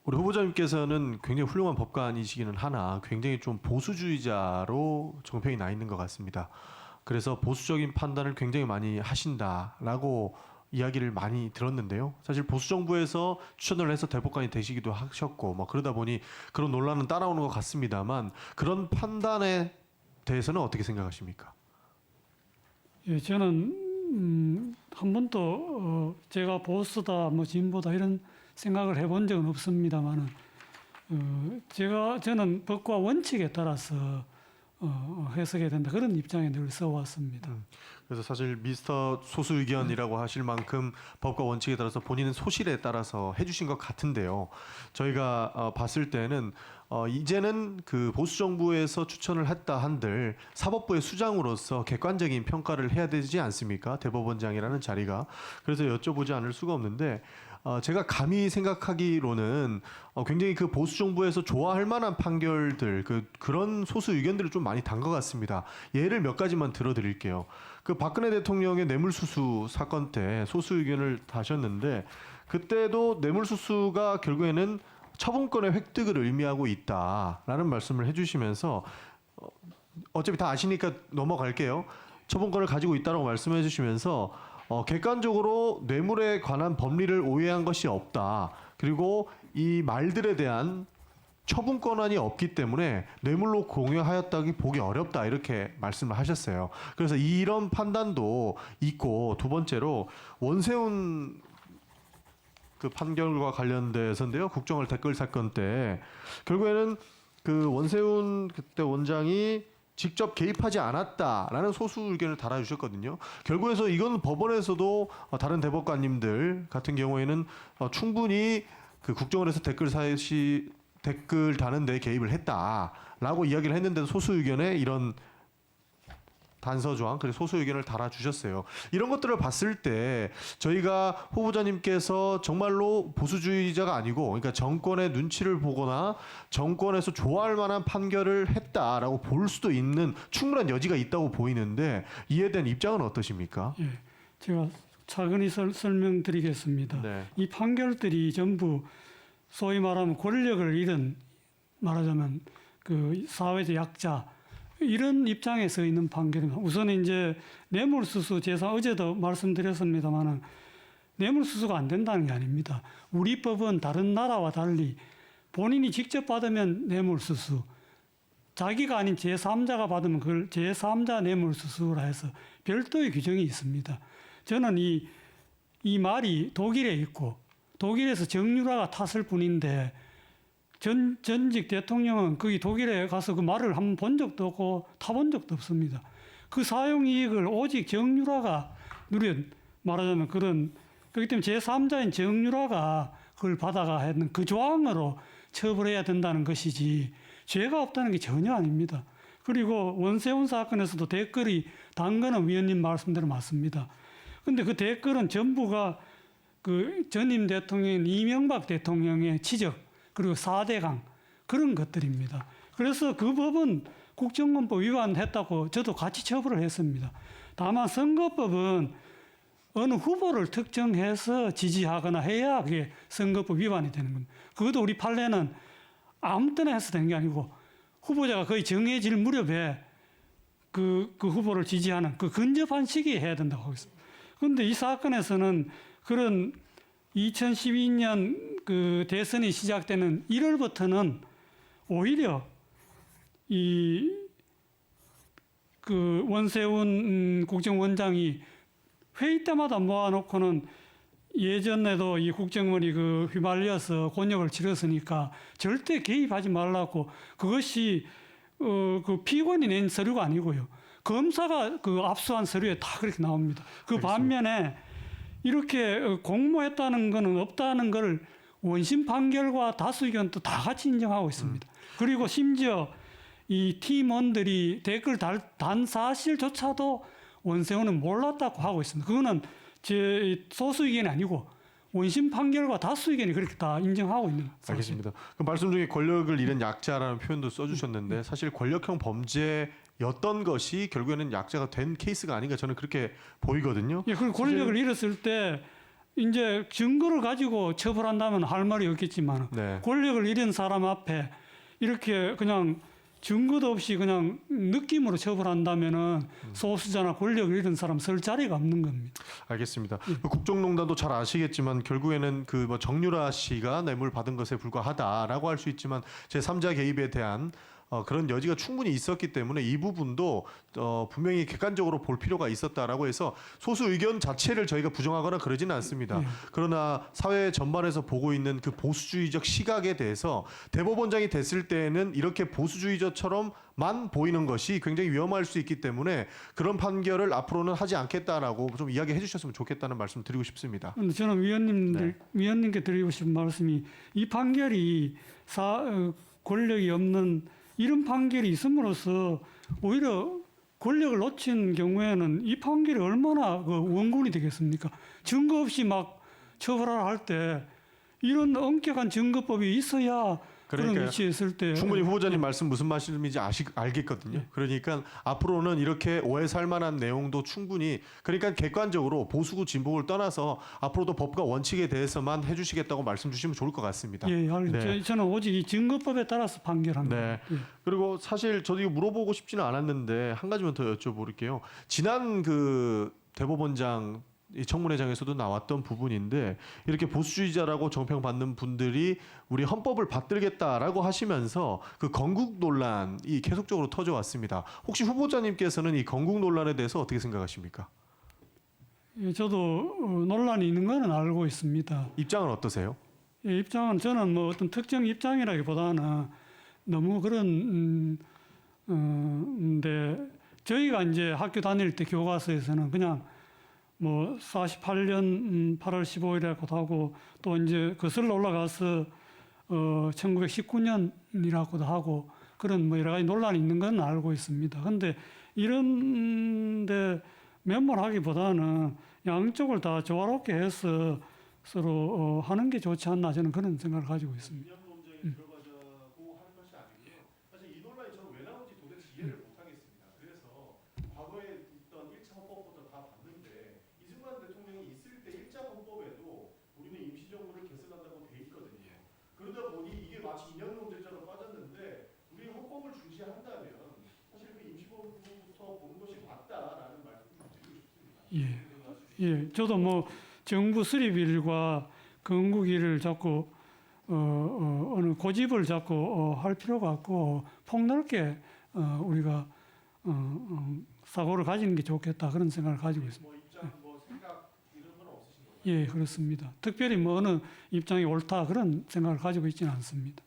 우리 후보자님께서는 굉장히 훌륭한 법관이시기는 하나 굉장히 좀 보수주의자로 정평이 나 있는 것 같습니다. 그래서 보수적인 판단을 굉장히 많이 하신다라고 이야기를 많이 들었는데요. 사실 보수 정부에서 추천을 해서 대법관이 되시기도 하셨고 뭐 그러다 보니 그런 논란은 따라오는 것 같습니다만 그런 판단에 대해서는 어떻게 생각하십니까? 예, 저는 한 번도 제가 보수다 뭐 진보다 이런 생각을 해본 적은 없습니다만은 저는 법과 원칙에 따라서 해석해야 된다 그런 입장에 늘 써왔습니다. 그래서 사실 미스터 소수 의견이라고 하실 만큼 법과 원칙에 따라서 본인은 소실에 따라서 해주신 것 같은데요. 저희가 봤을 때는 이제는 그 보수 정부에서 추천을 했다 한들 사법부의 수장으로서 객관적인 평가를 해야 되지 않습니까? 대법원장이라는 자리가. 그래서 여쭤보지 않을 수가 없는데 제가 감히 생각하기로는 굉장히 그 보수 정부에서 좋아할 만한 판결들 그런 소수 의견들을 좀 많이 단 것 같습니다. 예를 몇 가지만 들어드릴게요. 그 박근혜 대통령의 뇌물수수 사건 때 소수 의견을 다셨는데 그때도 뇌물수수가 결국에는 처분권의 획득을 의미하고 있다라는 말씀을 해주시면서 어차피 다 아시니까 넘어갈게요. 처분권을 가지고 있다라고 말씀해 주시면서 객관적으로 뇌물에 관한 법리를 오해한 것이 없다. 그리고 이 말들에 대한 처분 권한이 없기 때문에 뇌물로 공여하였다기 보기 어렵다 이렇게 말씀을 하셨어요. 그래서 이런 판단도 있고 두 번째로 원세훈 그 판결과 관련돼서인데요. 국정원 댓글 사건 때 결국에는 그 원세훈 그때 원장이 직접 개입하지 않았다라는 소수 의견을 달아주셨거든요. 결국에서 이건 법원에서도 다른 대법관님들 같은 경우에는 충분히 그 국정원에서 댓글 다는 데 개입을 했다라고 이야기를 했는데도 소수 의견에 이런 단서 조항, 그리고 소수 의견을 달아주셨어요. 이런 것들을 봤을 때 저희가 후보자님께서 정말로 보수주의자가 아니고, 그러니까 정권의 눈치를 보거나 정권에서 좋아할 만한 판결을 했다라고 볼 수도 있는 충분한 여지가 있다고 보이는데 이에 대한 입장은 어떠십니까? 예, 제가 차근히 설명드리겠습니다. 네. 이 판결들이 전부 소위 말하면 권력을 잃은 말하자면 그 사회적 약자 이런 입장에 서 있는 판결입니다. 우선 이제 뇌물수수 제사 어제도 말씀드렸습니다만은 뇌물수수가 안 된다는 게 아닙니다. 우리 법은 다른 나라와 달리 본인이 직접 받으면 뇌물수수, 자기가 아닌 제3자가 받으면 그걸 제3자 뇌물수수라 해서 별도의 규정이 있습니다. 저는 이 말이 독일에 있고 독일에서 정유라가 탔을 뿐인데 전직 대통령은 거기 독일에 가서 그 말을 한번 본 적도 없고 타본 적도 없습니다. 그 사용이익을 오직 정유라가 누린 말하자면 그렇기 때문에 제3자인 정유라가 그걸 받아가 했는 그 조항으로 처벌해야 된다는 것이지 죄가 없다는 게 전혀 아닙니다. 그리고 원세훈 사건에서도 댓글이 단 거는 위원님 말씀대로 맞습니다. 근데 그 댓글은 전부가 그 전임 대통령 이명박 대통령의 지적 그리고 4대강 그런 것들입니다. 그래서 그 법은 국정원법 위반했다고 저도 같이 처벌을 했습니다. 다만 선거법은 어느 후보를 특정해서 지지하거나 해야 그게 선거법 위반이 되는 겁니다. 그것도 우리 판례는 아무 때나 해서 되는 게 아니고 후보자가 거의 정해질 무렵에 그 후보를 지지하는 그 근접한 시기에 해야 된다고 하고 있습니다. 그런데 이 사건에서는 그런 2012년 그 대선이 시작되는 1월부터는 오히려 그 원세훈 국정원장이 회의 때마다 모아놓고는 예전에도 이 국정원이 그 휘말려서 곤욕을 치렀으니까 절대 개입하지 말라고 그것이 그 피고인이 낸 서류가 아니고요. 검사가 그 압수한 서류에 다 그렇게 나옵니다. 그 반면에 이렇게 공모했다는 것은 없다는 걸 원심 판결과 다수 의견도 다 같이 인정하고 있습니다. 그리고 심지어 이 팀원들이 댓글 단 사실조차도 원세훈은 몰랐다고 하고 있습니다. 그거는 제 소수 의견이 아니고 원심 판결과 다수 의견이 그렇게 다 인정하고 있는 사실. 알겠습니다. 그 말씀 중에 권력을 잃은 약자라는 표현도 써주셨는데 사실 권력형 범죄였던 것이 결국에는 약자가 된 케이스가 아닌가 저는 그렇게 보이거든요. 예, 그 권력을 잃었을 때 이제 증거를 가지고 처벌한다면 할 말이 없겠지만 네. 권력을 잃은 사람 앞에 이렇게 그냥 증거도 없이 그냥 느낌으로 처벌한다면은 소수자나 권력을 잃은 사람 설 자리가 없는 겁니다. 알겠습니다. 그 국정농단도 잘 아시겠지만 결국에는 그 뭐 정유라 씨가 뇌물 받은 것에 불과하다라고 할 수 있지만 제3자 개입에 대한 그런 여지가 충분히 있었기 때문에 이 부분도 분명히 객관적으로 볼 필요가 있었다라고 해서 소수 의견 자체를 저희가 부정하거나 그러지는 않습니다. 그러나 사회 전반에서 보고 있는 그 보수주의적 시각에 대해서 대법원장이 됐을 때에는 이렇게 보수주의자처럼만 보이는 것이 굉장히 위험할 수 있기 때문에 그런 판결을 앞으로는 하지 않겠다라고 좀 이야기해 주셨으면 좋겠다는 말씀 드리고 싶습니다. 근데 저는 위원님께 드리고 싶은 말씀이 이 판결이 권력이 없는 이런 판결이 있음으로써 오히려 권력을 놓친 경우에는 이 판결이 얼마나 그 원군이 되겠습니까? 증거 없이 막 처벌하라 할 때 이런 엄격한 증거법이 있어야 그런 그러니까요. 위치에 있을 때 충분히 후보자님 말씀 무슨 말씀인지 알겠거든요. 그러니까 앞으로는 이렇게 오해 살 만한 내용도 충분히 그러니까 객관적으로 보수고 진보를 떠나서 앞으로도 법과 원칙에 대해서만 해주시겠다고 말씀 주시면 좋을 것 같습니다. 예, 네. 저는 오직 이 증거법에 따라서 판결합니다. 네. 예. 그리고 사실 저도 이거 물어보고 싶지는 않았는데 한 가지만 더 여쭤볼게요. 지난 그 대법원장 이 청문회장에서도 나왔던 부분인데 이렇게 보수주의자라고 정평받는 분들이 우리 헌법을 받들겠다라고 하시면서 그 건국 논란이 계속적으로 터져왔습니다. 혹시 후보자님께서는 이 건국 논란에 대해서 어떻게 생각하십니까? 예, 저도 논란이 있는 거는 알고 있습니다. 입장은 어떠세요? 예, 입장은 저는 뭐 어떤 특정 입장이라기보다는 너무 그런 근데 저희가 이제 학교 다닐 때 교과서에서는 그냥 뭐 48년 8월 15일이라고도 하고 또 이제 거슬러 올라가서 1919년이라고도 하고 그런 뭐 여러 가지 논란이 있는 건 알고 있습니다. 그런데 이런데 면밀하기보다는 양쪽을 다 조화롭게 해서 서로 하는 게 좋지 않나 저는 그런 생각을 가지고 있습니다. 들어가자고 하는 것이 아니고요. 사실 이 논란이 저는 왜 나온지 도대체 이해를 못하겠습니다. 그래서 과거에 있던 1차 헌법부터 다 봤는데 이승만 대통령이 있을 때 1차 헌법에도 우리는 임시정부를 개설한다고 돼 있거든요. 그러다 보니 이게 마치 인양론제처럼 빠졌는데 우리 헌법을 중시한다면 사실 그 임시정부부터 보는 것이 맞다라는 말씀 좀 드리고 싶습니다. 예, 저도 뭐 정부 수립일과 건국일을 자꾸 어느 고집을 자꾸 할 필요가 없고 폭넓게 우리가 사고를 가지는 게 좋겠다 그런 생각을 가지고 있습니다. 뭐 입장, 뭐 생각 이런 건 없으신 거예요? 예, 그렇습니다. 특별히 뭐 어느 입장이 옳다 그런 생각을 가지고 있지는 않습니다.